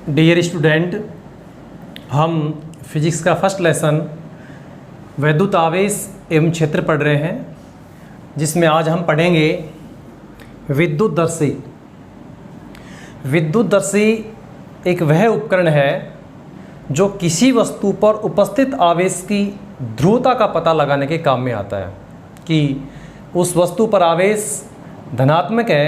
Dear student, हम physics का first lesson वैद्युत आवेश एवं क्षेत्र पढ़ रहे हैं, जिसमें आज हम पढ़ेंगे विद्युतदर्शी। विद्युतदर्शी एक वह उपकरण है जो किसी वस्तु पर उपस्थित आवेश की ध्रुवता का पता लगाने के काम में आता है कि उस वस्तु पर आवेश धनात्मक है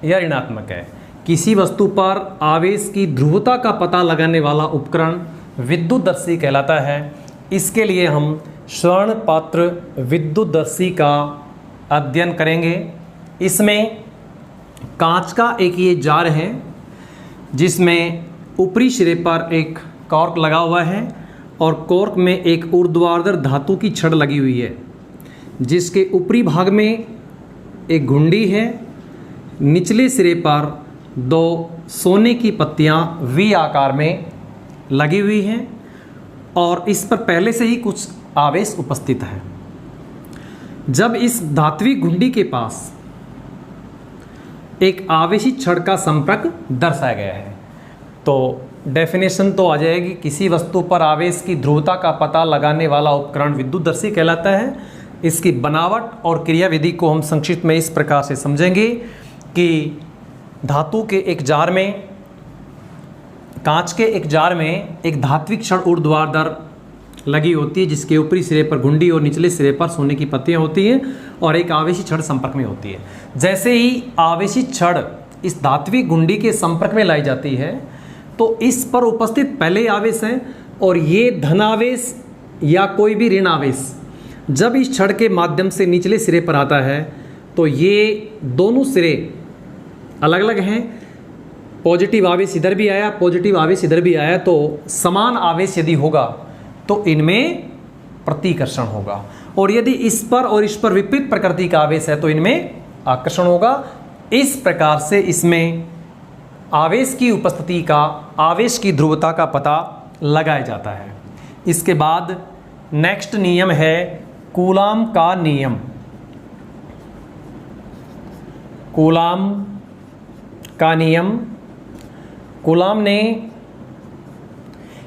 या ऋणात्मक है। किसी वस्तु पर आवेश की ध्रुवता का पता लगाने वाला उपकरण विद्युतदर्शी कहलाता है। इसके लिए हम स्वर्ण पात्र विद्युतदर्शी का अध्ययन करेंगे। इसमें कांच का एक ये जार है जिसमें ऊपरी सिरे पर एक कॉर्क लगा हुआ है और कॉर्क में एक ऊर्ध्वाधर धातु की छड़ लगी हुई है, जिसके ऊपरी भाग में एक घुंडी है। निचले सिरे पर दो सोने की पत्तियां वी आकार में लगी हुई हैं और इस पर पहले से ही कुछ आवेश उपस्थित है। जब इस धात्विक घुंडी के पास एक आवेशित छड़ का संपर्क दर्शाया गया है, तो डेफिनेशन तो आ जाएगी, किसी वस्तु पर आवेश की ध्रुवता का पता लगाने वाला उपकरण विद्युतदर्शी कहलाता है। इसकी बनावट और क्रियाविधि को हम संक्षिप्त में इस प्रकार से समझेंगे कि धातु के एक जार में, कांच के एक जार में एक धात्विक छड़ ऊर्ध्वाधर लगी होती है, जिसके ऊपरी सिरे पर घुंडी और निचले सिरे पर सोने की पत्तियां होती हैं और एक आवेशित छड़ संपर्क में होती है। जैसे ही आवेशित छड़ इस धात्विक घुंडी के संपर्क में लाई जाती है तो इस पर उपस्थित पहले आवेश है और ये धन आवेश या कोई भी ऋण आवेश जब इस छड़ के माध्यम से निचले सिरे पर आता है तो ये दोनों सिरे अलग अलग हैं। पॉजिटिव आवेश इधर भी आया, पॉजिटिव आवेश इधर भी आया, तो समान आवेश यदि होगा तो इनमें प्रतिकर्षण होगा, और यदि इस पर और इस पर विपरीत प्रकृति का आवेश है तो इनमें आकर्षण होगा। इस प्रकार से इसमें आवेश की उपस्थिति का, आवेश की ध्रुवता का पता लगाया जाता है। इसके बाद नेक्स्ट नियम है कूलाम का नियम। कूलाम का नियम, कूलाम ने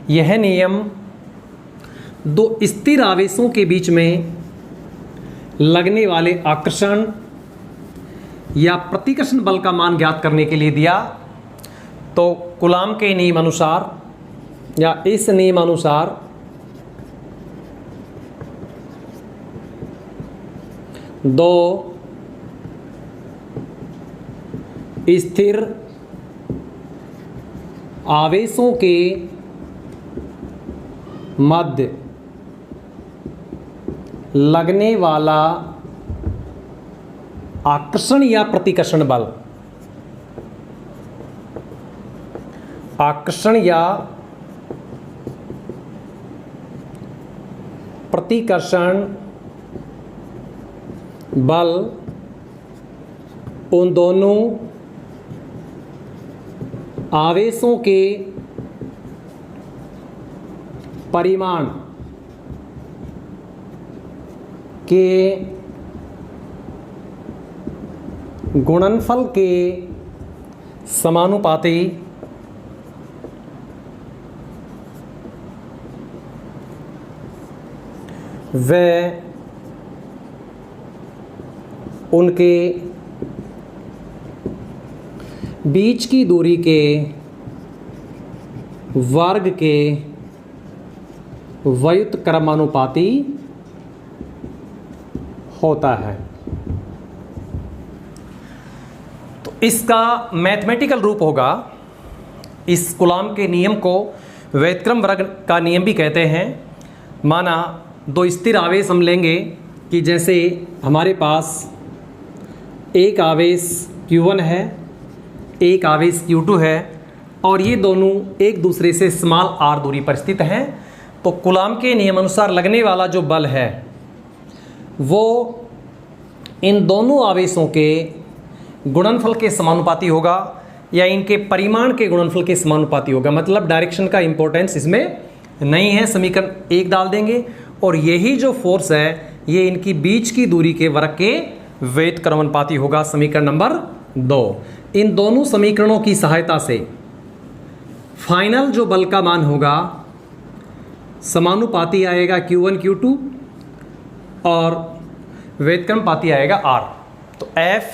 यह नियम दो स्थिर आवेशों के बीच में लगने वाले आकर्षण या प्रतिकर्षण बल का मान ज्ञात करने के लिए दिया। तो कूलाम के नियम अनुसार या इस नियम अनुसार दो स्थिर आवेशों के मध्य लगने वाला आकर्षण या प्रतिकर्षण बल, आकर्षण या प्रतिकर्षण बल उन दोनों आवेशों के परिमाण के गुणनफल के समानुपाती व उनके बीच की दूरी के वर्ग के व्युत्क्रमानुपाती होता है। तो इसका मैथमेटिकल रूप होगा, इस कूलाम के नियम को व्युत्क्रम वर्ग का नियम भी कहते हैं। माना दो स्थिर आवेश हम लेंगे कि जैसे हमारे पास एक आवेश Q1 है, एक आवेश Q2 है और ये दोनों एक दूसरे से स्मॉल r दूरी पर स्थित हैं। तो कूलाम के नियम अनुसार लगने वाला जो बल है वो इन दोनों आवेशों के गुणनफल के समानुपाती होगा या इनके परिमाण के गुणनफल के समानुपाती होगा। मतलब डायरेक्शन का इंपॉर्टेंस इसमें नहीं है। समीकरण 1 डाल देंगे और यही जो फोर्स है ये इनकी बीच की दूरी के वर्ग के व्युत्क्रमानुपाती होगा। समीकरण नंबर 2। इन दोनों समीकरणों की सहायता से फाइनल जो बल का मान होगा समानुपाती आएगा Q1 Q2 और व्युत्क्रमपाती आएगा R। तो F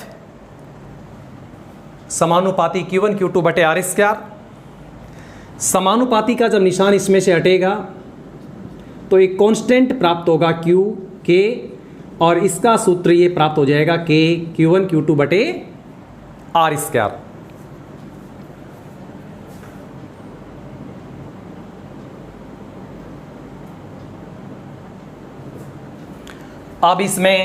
समानुपाती Q1 Q2 बटे R स्क्वायर। समानुपाती का जब निशान इसमें से हटेगा तो एक कांस्टेंट प्राप्त होगा Q K, और इसका सूत्र ये प्राप्त हो जाएगा K Q1 Q2 बटे R स्क्वायर। अब इसमें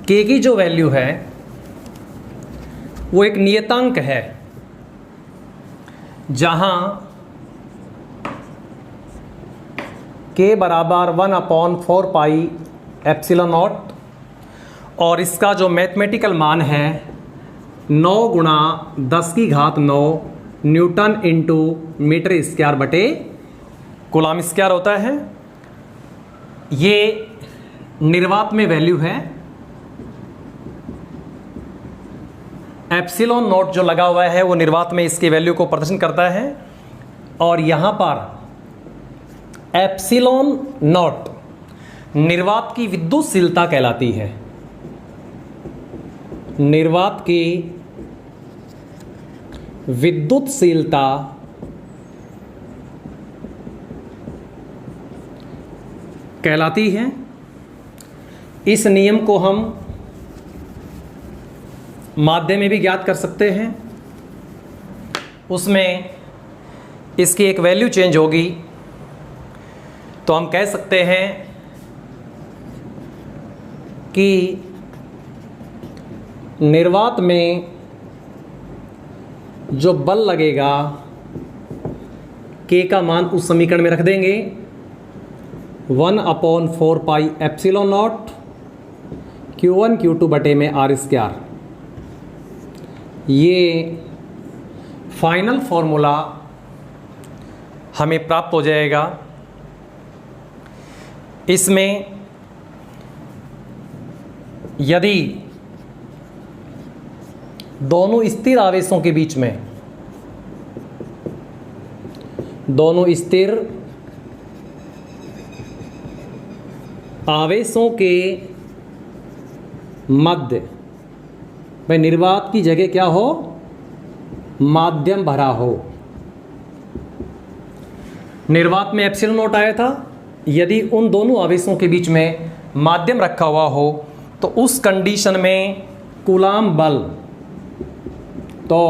K की जो वैल्यू है वो एक नियतांक है, जहां K बराबर 1/4 पाई एप्सिलॉन नॉट, और इसका जो मैथमेटिकल मान है 9 गुणा 10 की घात 9 न्यूटन इंटू मीटर स्क्वायर बटे कूलम स्क्वायर होता है। ये निर्वात में वैल्यू है। एप्सिलॉन नॉट जो लगा हुआ है वो निर्वात में इसकी वैल्यू को प्रदर्शन करता है, और यहां पर एप्सिलॉन नॉट निर्वात की विद्युतशीलता कहलाती है। निर्वात की विद्युतशीलता कहलाती है। इस नियम को हम माध्य में भी ज्ञात कर सकते हैं। उसमें इसकी एक वैल्यू चेंज होगी, तो हम कह सकते हैं कि निर्वात में जो बल लगेगा K का मान उस समीकरण में रख देंगे 1/4 pi epsilon not Q1 Q2 बटे में R स्क्वायर। ये फाइनल फॉर्मूला हमें प्राप्त हो जाएगा। इसमें यदि दोनों स्थिर आवेशों के बीच में, दोनों स्थिर आवेशों के मध्य में निर्वात की जगह क्या हो, माध्यम भरा हो। निर्वात में एप्सिलॉन नॉट आया था, यदि उन दोनों आवेशों के बीच में माध्यम रखा हुआ हो तो उस कंडीशन में कूलाम बल, तो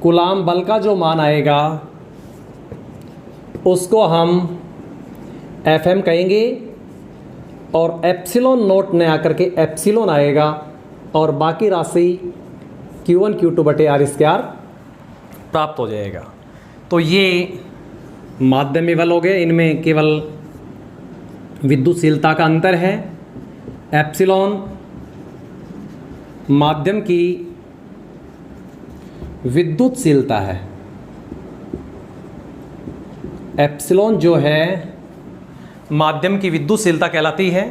कूलाम बल का जो मान आएगा उसको हम Fm कहेंगे, और एप्सिलॉन नोट ने आकर के एप्सिलॉन आएगा, और बाकी राशि Q1 Q2 बटे R स्क्वायर प्राप्त हो जाएगा। तो ये माध्यम में बल हो गए। इनमें केवल विद्युतशीलता का अंतर है। एप्सिलॉन माध्यम की विद्युतशीलता है, एप्सिलॉन जो है माध्यम की विद्युतशीलता कहलाती है।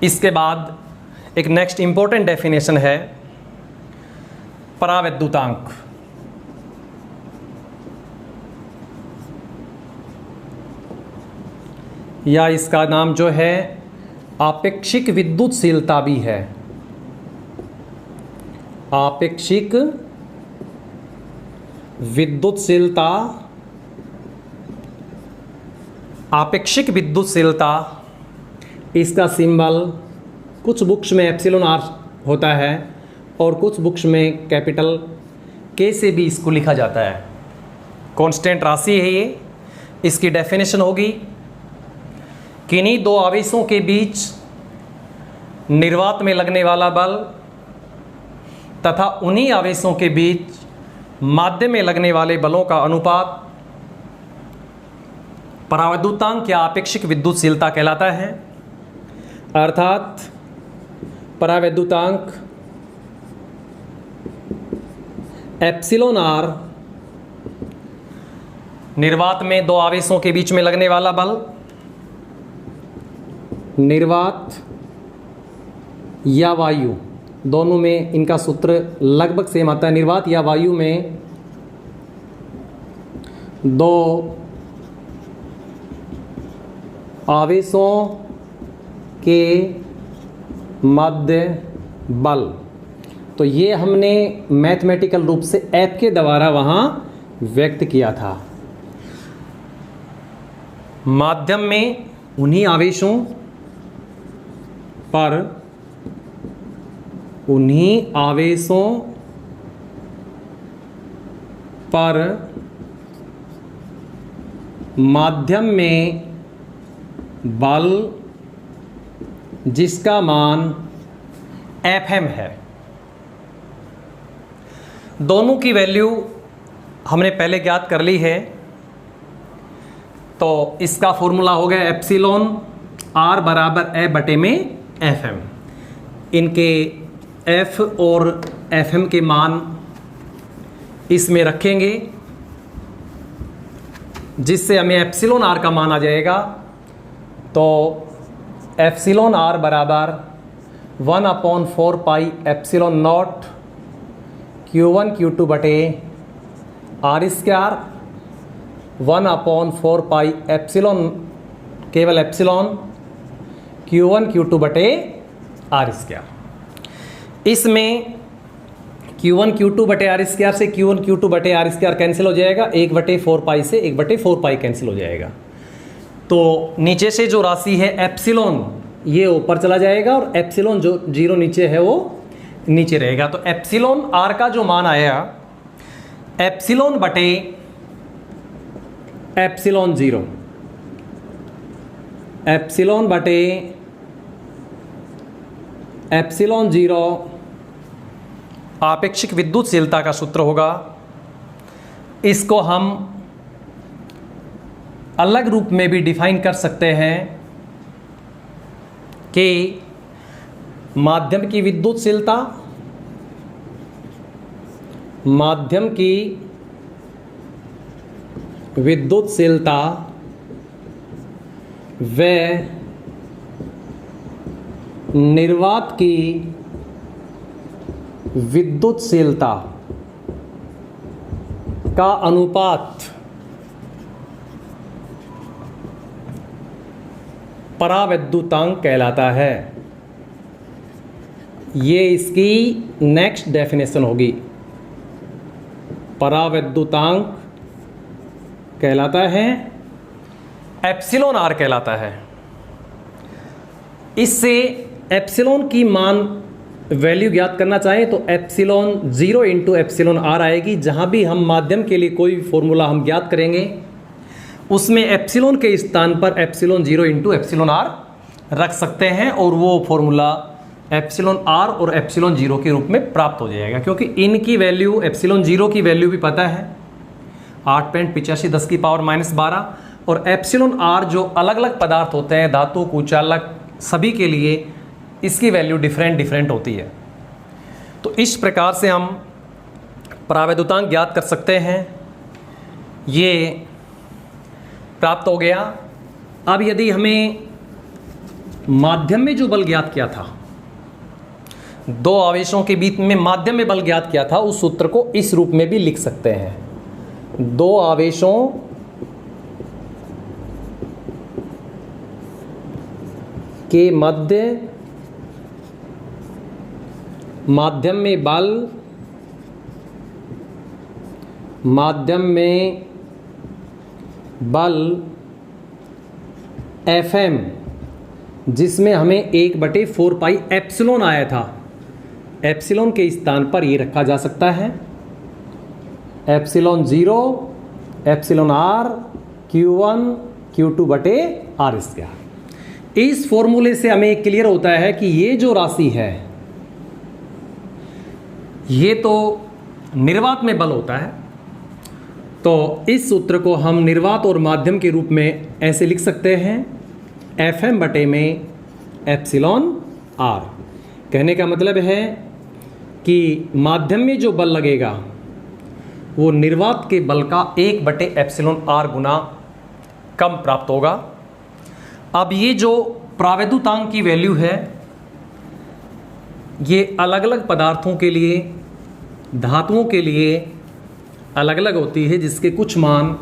इसके बाद एक नेक्स्ट इंपॉर्टेंट डेफिनेशन है परावैद्युतांक। या इसका नाम जो है आपेक्षिक विद्युतशीलता भी है। आपेक्षिक विद्युतशीलता, आपेक्षिक विद्युतशीलता, इसका सिंबल कुछ बुक्स में एप्सिलॉन आर होता है और कुछ बुक्स में कैपिटल के से भी इसको लिखा जाता है। कांस्टेंट राशि है ये। इसकी डेफिनेशन होगी, किन्हीं दो आवेशों के बीच निर्वात में लगने वाला बल तथा उन्हीं आवेशों के बीच माध्यम में लगने वाले बलों का अनुपात परावैद्युतांक या आपेक्षिक विद्युतशीलता कहलाता है। अर्थात परावैद्युतांक एप्सिलॉन आर निर्वात में दो आवेशों के बीच में लगने वाला बल, निर्वात या वायु, दोनों में इनका सूत्र लगभग सेम आता है। निर्वात या वायु में दो आवेशों के मध्य बल, तो ये हमने मैथमेटिकल रूप से F के द्वारा वहाँ व्यक्त किया था। माध्यम में उन्हीं आवेशों पर माध्यम में बल जिसका मान Fm है, दोनों की वैल्यू हमने पहले ज्ञात कर ली है। तो इसका फॉर्मूला हो गया एप्सिलॉन R बराबर F बटे में Fm। इनके F और Fm के मान इसमें रखेंगे, जिससे हमें एप्सिलॉन R का मान आ जाएगा। तो एप्सिलॉन R बराबर 1/4 pi epsilon not Q1 Q2 बटे R स्क्वायर, 1/4 पाई एप्सिलॉन, केवल एप्सिलॉन Q1 Q2 बटे R स्क्वायर। इसमें Q1 Q2 बटे R स्क्वायर से Q1 Q2 बटे R स्क्वायर कैंसिल हो जाएगा, 1/4 पाई से 1/4 पाई कैंसिल हो जाएगा। तो नीचे से जो राशि है एप्सिलॉन, ये ऊपर चला जाएगा और एप्सिलॉन जो जीरो नीचे है वो नीचे रहेगा। तो एप्सिलॉन R का जो मान आया एप्सिलॉन बटे एप्सिलॉन जीरो, एप्सिलॉन बटे एप्सिलॉन जीरो आपेक्षिक विद्युतशीलता का सूत्र होगा। इसको हम अलग रूप में भी डिफाइन कर सकते हैं कि माध्यम की विद्युतशीलता, माध्यम की विद्युतशीलता व निर्वात की विद्युतशीलता का अनुपात परावैद्युतांक कहलाता है। ये इसकी नेक्स्ट डेफिनेशन होगी। परावैद्युतांक कहलाता है, एप्सिलॉन R कहलाता है। इससे एप्सिलॉन की मान वैल्यू ज्ञात करना चाहें तो एप्सिलॉन 0 इंटू एप्सिलॉन R आएगी। जहाँ भी हम माध्यम के लिए कोई भी फॉर्मूला हम ज्ञात करेंगे उसमें एप्सिलॉन के स्थान पर एप्सिलॉन 0 इंटू एप्सिलॉन R रख सकते हैं और वो फॉर्मूला एप्सिलॉन R और एप्सिलॉन 0 के रूप में प्राप्त हो जाएगा। क्योंकि इनकी वैल्यू, एप्सिलॉन 0 की वैल्यू भी पता है 8.85 10 की पावर -12, और एप्सिलॉन R जो अलग अलग पदार्थ होते हैं, धातु, कुचालक, सभी के लिए इसकी वैल्यू डिफरेंट होती है। तो इस प्रकार से हम परावैद्युतांक ज्ञात कर सकते हैं। ये प्राप्त हो गया। अब यदि हमें माध्यम में जो बल ज्ञात किया था, दो आवेशों के बीच में माध्यम में बल ज्ञात किया था, उस सूत्र को इस रूप में भी लिख सकते हैं। दो आवेशों के मध्य माध्यम में बल, माध्यम में बल Fm, जिसमें हमें 1/4 पाई एप्सिलॉन आया था, एप्सिलॉन के स्थान पर ये रखा जा सकता है। Epsilon 0 epsilon R Q1 Q2 बटे R स्क्वायर। इस फॉर्मूले से हमें क्लियर होता है कि ये जो राशि है ये तो निर्वात में बल होता है। तो इस सूत्र को हम निर्वात और माध्यम के रूप में ऐसे लिख सकते हैं, Fm बटे में एप्सिलॉन R। कहने का मतलब है कि माध्यम में जो बल लगेगा वो निर्वात के बल का 1/एप्सिलॉन R गुना कम प्राप्त होगा। अब ये जो परावैद्युतांक की वैल्यू है ये अलग अलग पदार्थों के लिए, धातुओं के लिए अलग अलग होती है, जिसके कुछ मान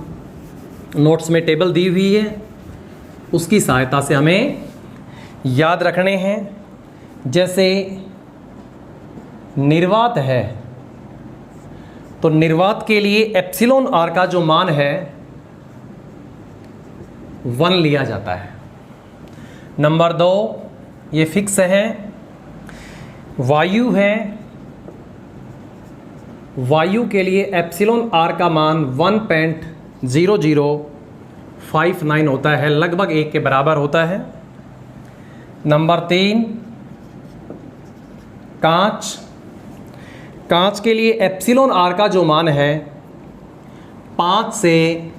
नोट्स में टेबल दी हुई है, उसकी सहायता से हमें याद रखने हैं। जैसे निर्वात है, तो निर्वात के लिए एप्सिलॉन आर का जो मान है 1 लिया जाता है। नंबर 2 ये फिक्स है। वायु है, वायु के लिए एप्सिलॉन आर का मान 1.0059 होता है, लगभग 1 के बराबर होता है। नंबर 3 कांच, कांच के लिए एप्सिलॉन आर का जो मान है 5 से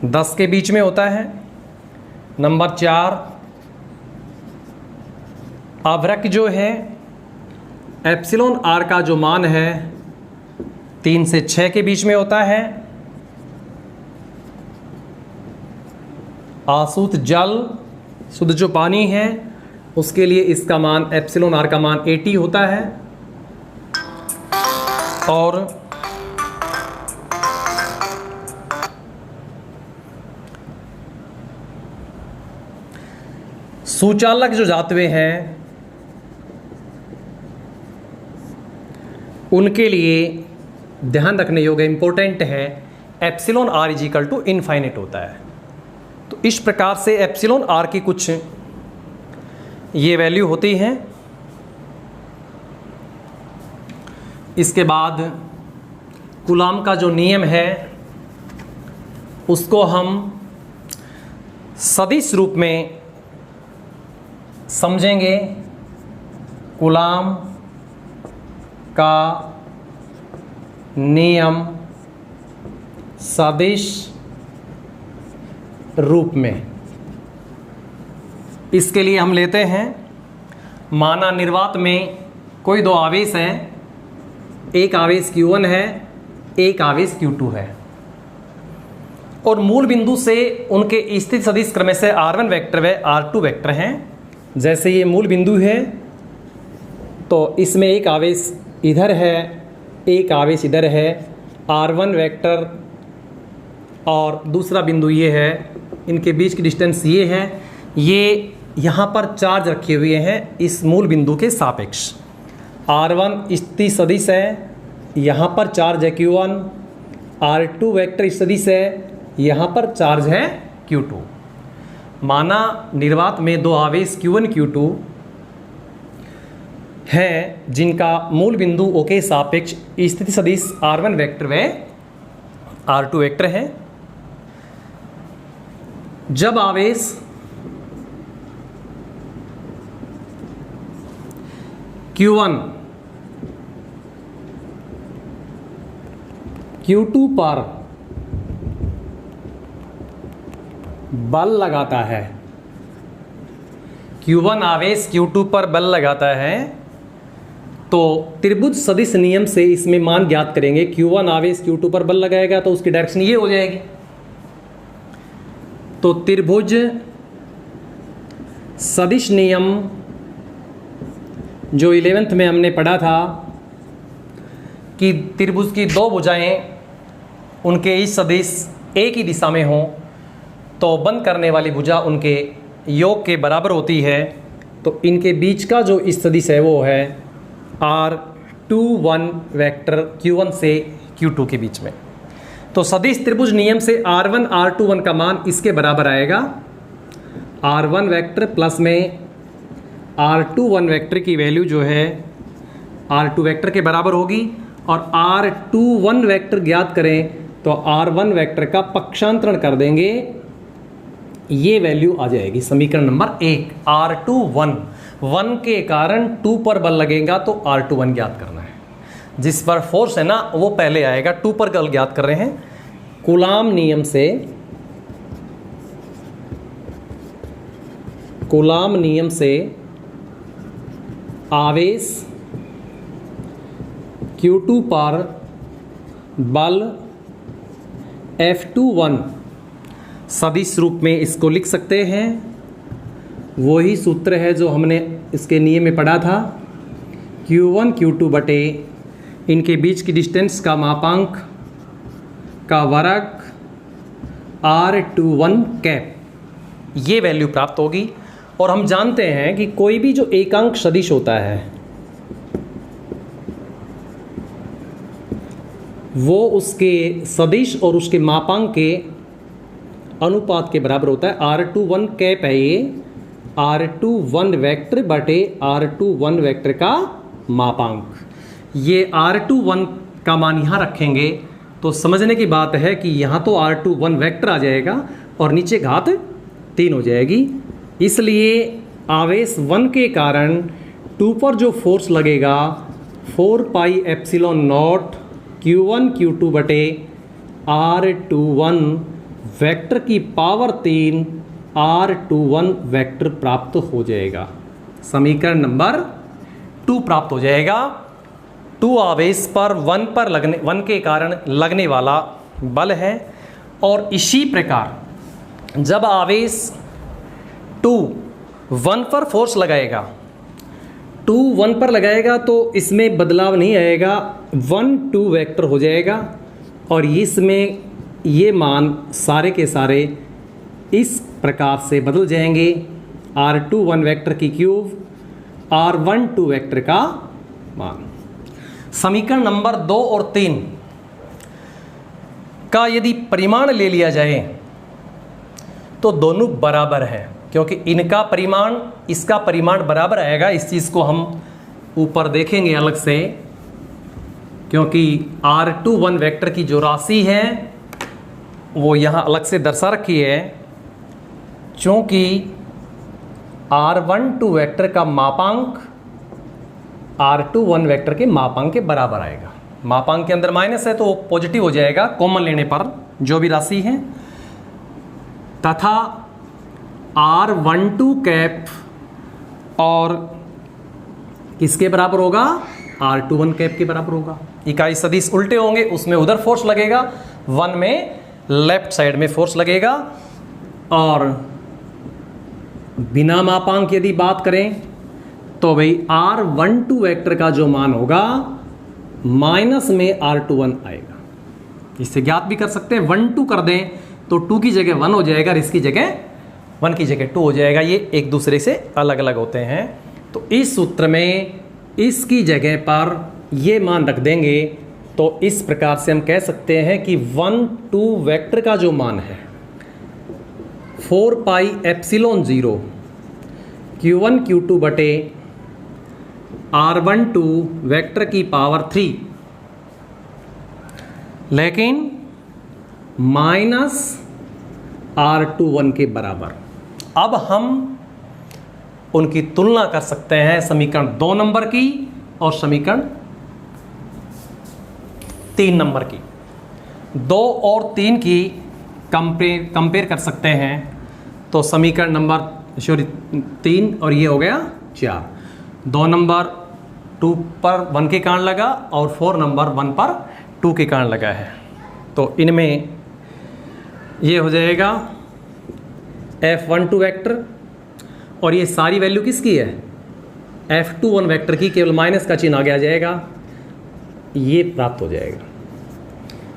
10 के बीच में होता है। नंबर 4 अभ्रक जो है, एप्सिलॉन आर का जो मान है 3 से 6 के बीच में होता है। आसूत जल, शुद्ध जो पानी है, उसके लिए इसका मान एप्सिलॉन आर का मान 80 होता है। और सुचालक जो धातुएं हैं उनके लिए ध्यान रखने योग्य इंपॉर्टेंट है, epsilon R equal to infinite होता है। तो इस प्रकार से एप्सिलॉन आर की कुछ ये वैल्यू होती हैं। इसके बाद कूलाम का जो नियम है उसको हम सदिश रूप में समझेंगे। कूलाम का नियम सदिश रूप में, इसके लिए हम लेते हैं, माना निर्वात में कोई 2 आवेश हैं, एक आवेश Q1 है, एक आवेश Q2 है, और मूल बिंदु से उनके स्थिति सदिश क्रम से R1 वेक्टर व R2 वेक्टर हैं। जैसे ये मूल बिंदु है तो इसमें एक आवेश इधर है, एक आवेश इधर है, R1 वेक्टर, और दूसरा बिंदु ये है, इनके बीच की डिस्टेंस ये है। ये यहाँ पर चार्ज रखे हुए हैं इस मूल बिंदु के सापेक्ष। R1 स्थिति सदिश है, यहाँ पर चार्ज है Q1, R2 वेक्टर सदिश है, यहाँ पर चार्ज है Q2। माना निर्वात में 2 आवेश Q1 Q2 हैं जिनका मूल बिंदु O के सापेक्ष स्थिति सदिश R1 वेक्टर व R2 वेक्टर है। जब आवेश Q1 Q2 पर बल लगाता है, Q1 आवेश Q2 पर बल लगाता है, तो त्रिभुज सदिश नियम से इसमें मान ज्ञात करेंगे। Q1 आवेश Q2 पर बल लगाएगा तो उसकी डायरेक्शन ये हो जाएगी। तो त्रिभुज सदिश नियम जो 11th में हमने पढ़ा था कि त्रिभुज की 2 भुजाएं उनके इस सदिश एक ही दिशा में हों तो बंद करने वाली भुजा उनके योग के बराबर होती है। तो इनके बीच का जो इस सदिश है वो है R21 वेक्टर Q1 से Q2 के बीच में। तो सदिश त्रिभुज नियम से R1 R21 का मान इसके बराबर आएगा, R1 वेक्टर प्लस में R21 वेक्टर की वैल्यू जो है R2 वेक्टर के बराबर होगी। और R21 वेक्टर ज्ञात करें तो R1 वेक्टर का पक्षांतरण कर देंगे, ये वैल्यू आ जाएगी समीकरण नंबर 1। R21 1 के कारण 2 पर बल लगेगा तो R21 ज्ञात करना है। जिस पर फोर्स है ना वो पहले आएगा, 2 पर बल ज्ञात कर रहे हैं। कूलाम नियम से, कूलाम नियम से आवेश Q2 पर बल F21 सदिश रूप में इसको लिख सकते हैं। वही सूत्र है जो हमने इसके नियम में पढ़ा था Q1 Q2 बटे इनके बीच की डिस्टेंस का मापांक का वर्ग R21 कैप, ये वैल्यू प्राप्त होगी। और हम जानते हैं कि कोई भी जो एकांक सदिश होता है वो उसके सदिश और उसके मापांक के अनुपात के बराबर होता है। R21 कैप है ये, R21 वेक्टर बटे R21 वेक्टर का मापांक। ये R21 का मान यहाँ रखेंगे तो समझने की बात है कि यहाँ तो R21 वेक्टर आ जाएगा और नीचे घात 3 हो जाएगी। इसलिए आवेश 1 के कारण 2 पर जो फोर्स लगेगा 4 pi epsilon not Q1 Q2 बटे R21 वेक्टर की पावर 3 R21 वेक्टर प्राप्त हो जाएगा। समीकरण नंबर 2 प्राप्त हो जाएगा। 2 आवेश पर 1 के कारण लगने वाला बल है। और इसी प्रकार जब आवेश 2 1 पर फोर्स लगाएगा, 2 1 पर लगाएगा तो इसमें बदलाव नहीं आएगा, 1 2 वेक्टर हो जाएगा। और इसमें ये मान सारे के सारे इस प्रकार से बदल जाएंगे। R21 वेक्टर की क्यूब, R12 वेक्टर का मान। समीकरण नंबर 2 और 3 का यदि परिमाण ले लिया जाए तो दोनों बराबर है, क्योंकि इनका परिमाण इसका परिमाण बराबर आएगा। इस चीज़ को हम ऊपर देखेंगे अलग से, क्योंकि R21 वेक्टर की जो राशि है वो यहाँ अलग से दर्शा रखी है। चूँकि R12 वेक्टर का मापांक R21 वेक्टर के मापांक के बराबर आएगा। मापांक के अंदर माइनस है तो वो पॉजिटिव हो जाएगा कॉमन लेने पर जो भी राशि है। तथा R12 कैप और किसके बराबर होगा? R21 कैप के बराबर होगा। इकाई सदिश उल्टे होंगे, उसमें उधर फोर्स लगेगा, 1 में लेफ्ट साइड में फोर्स लगेगा। और बिना मापांक यदि बात करें तो भाई R12 वेक्टर का जो मान होगा माइनस में R21 आएगा। इससे ज्ञात भी कर सकते हैं, 1 2 कर दें तो 2 की जगह 1 हो जाएगा और इसकी जगह 1 की जगह 2 हो जाएगा। ये एक दूसरे से अलग अलग होते हैं। तो इस सूत्र में इसकी जगह पर ये मान रख देंगे तो इस प्रकार से हम कह सकते हैं कि 1 2 वेक्टर का जो मान है 4 पाई एप्सिलॉन 0 Q1 Q2 बटे R12 वेक्टर की पावर 3, लेकिन माइनस R21 के बराबर। अब हम उनकी तुलना कर सकते हैं समीकरण 2 नंबर की और समीकरण 3 नंबर की। 2 और 3 की कंपेयर कर सकते हैं। तो समीकरण नंबर 3 और ये हो गया 4। 2 नंबर 2 पर 1 के कारण लगा और 4 नंबर 1 पर 2 के कारण लगा है। तो इनमें ये हो जाएगा F12 वेक्टर और ये सारी वैल्यू किसकी है? F21 वेक्टर की, केवल माइनस का चिन्ह आगे आ जाएगा, ये प्राप्त हो जाएगा,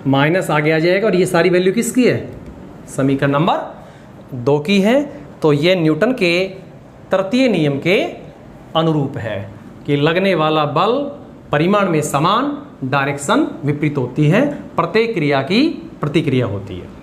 माइनस आगे आ जाएगा। और ये सारी वैल्यू किसकी है? समीकरण नंबर 2 की है। तो ये न्यूटन के तृतीय नियम के अनुरूप है कि लगने वाला बल परिमाण में समान, डायरेक्शन विपरीत होती है, प्रत्येक क्रिया की प्रतिक्रिया होती है।